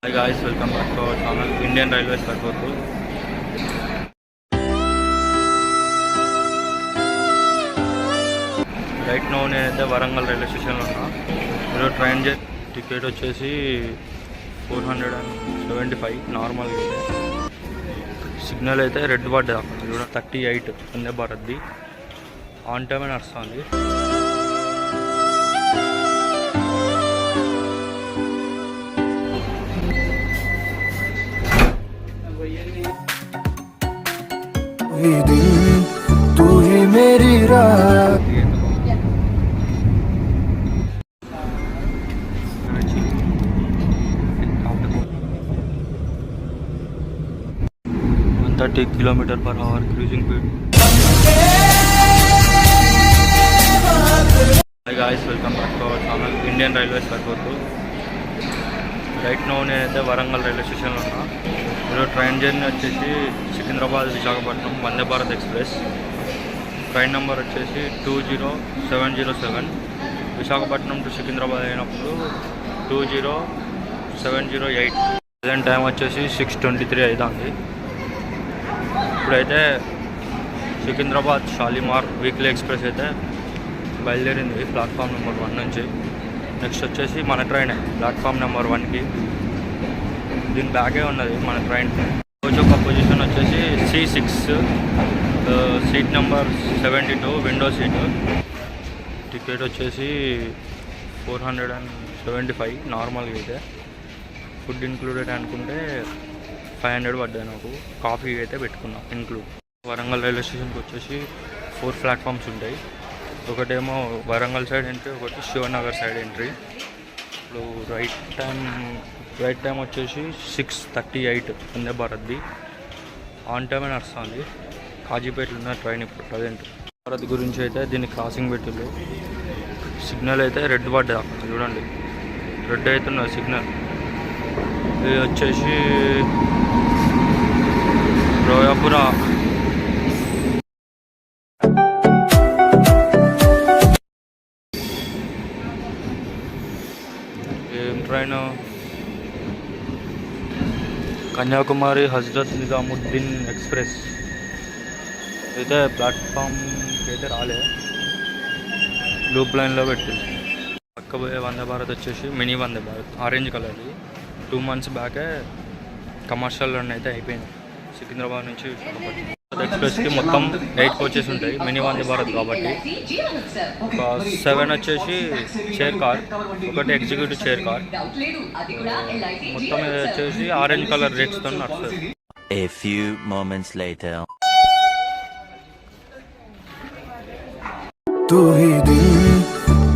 Hi guys, welcome back to our channel Indian Railways Karkotu. Right no నేనైతే Warangal railway స్టేషన్లో ఉన్నా. ఈరోజు train ticket వచ్చేసి 475 నార్మల్. సిగ్నల్ అయితే రెడ్ పడ్డది అక్కడ చూడ 38 వందే భారత్ది ఆన్ టైమే నడుస్తుంది. तू ही मेरी रात Thirty kilometer per hour cruising speed. Hi guys, welcome back to our channel Indian Railways Karkotu. Right no నేనైతే వరంగల్ రైల్వే స్టేషన్లో ఉన్నా. ఈరోజు ట్రైన్ జర్నీ వచ్చేసి Secunderabad Visakhapatnam Vande Bharat express. Train number వచ్చేసి 20707. విశాఖపట్నం టు సికింద్రాబాద్ అయినప్పుడు 20708. ప్రజెంట్ టైం వచ్చేసి 6:23 అవుతుంది. ఇప్పుడైతే సికింద్రాబాద్ షాలిమార్ వీక్లీ ఎక్స్ప్రెస్ అయితే బయలుదేరింది ప్లాట్ఫామ్ నెంబర్ 1 నుంచి. నెక్స్ట్ వచ్చేసి మన ట్రైన్ ప్లాట్ఫామ్ నెంబర్ 1కి. దీని బ్యాగే ఉన్నది మన ట్రైన్. రోజు ఒక పొజిషన్ వచ్చేసి C6, seat number 72, window seat. Ticket వచ్చేసి 475 నార్మల్గా అయితే. ఫుడ్ ఇంక్లూడెడ్ అనుకుంటే 500 పడ్డాయి నాకు. కాఫీ అయితే పెట్టుకున్నా ఇంక్లూడ్. వరంగల్ రైల్వే స్టేషన్కి వచ్చేసి 4 ప్లాట్ఫామ్స్ ఉంటాయి. ఒకటేమో వరంగల్ సైడ్ ఎంట్రీ, ఒకటి శివనగర్ సైడ్ ఎంట్రీ. ఇప్పుడు రైట్ టైం వచ్చేసి 6:38 వందే భారత్ది ఆన్ టైమే నడుస్తుంది. కాజీపేటలో ఉన్న ట్రైన్ ఇప్పుడు ప్రజెంట్. భారత్ గురించి అయితే దీన్ని క్రాసింగ్ పెట్టిళ్ళు. సిగ్నల్ అయితే రెడ్ పడ్డది అక్కడ చూడండి, రెడ్ అవుతున్నది సిగ్నల్. ఇది వచ్చేసి రోయాపుర. ఏం ట్రైన్? కన్యాకుమారి హజ్రత్ నిజాముద్దీన్ ఎక్స్ప్రెస్. అయితే ప్లాట్ఫామ్కి అయితే రాలే, లూప్ లైన్లో పెట్టింది. పక్కపోయే వందే భారత్ వచ్చేసి మినీ వందే భారత్, ఆరెంజ్ కలర్ది. 2 months బ్యాకే కమర్షియల్ రన్ అయితే అయిపోయింది సికింద్రాబాద్ నుంచి విశాఖపట్నం. ఎక్స్ప్రెస్కి మొత్తం 8 కోచెస్ ఉంటాయి, మినీ వందే భారత్ కాబట్టి. ఒక 7 వచ్చేసి చైర్ కార్, ఒకటి ఎగ్జిక్యూటివ్ చైర్ కార్. మొత్తం వచ్చేసి ఆరెంజ్ కలర్ రేట్స్తో నడుస్తుంది. A few moments later. तू ही दिल,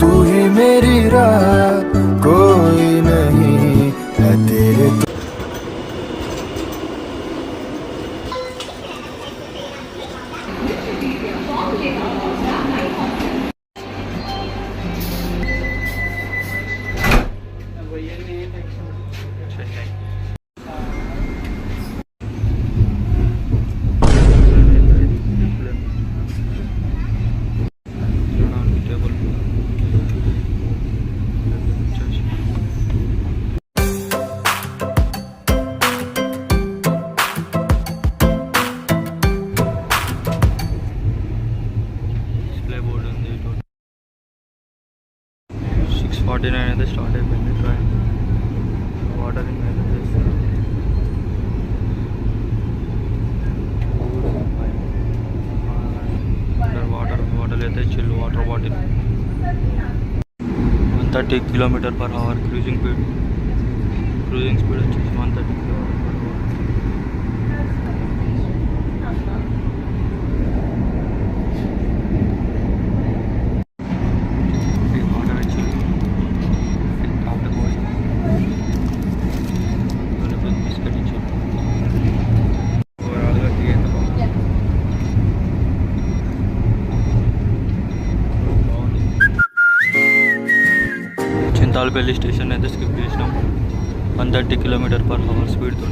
तू ही मेरी रात, कोई नहीं है तेरे. బోర్డు ఉంది. 6:49 అయితే స్టార్ట్ అయిపోయింది ట్రైన్. వాటరింగ్ అయితే చేస్తారు. వాటర్ అయితే చిల్లు water bottle. 130 km/h cruising speed వచ్చేసి 130 km/h. చింతాలపల్లి స్టేషన్ అయితే స్కిప్ చేసినాం. 130 km/h స్పీడ్తో.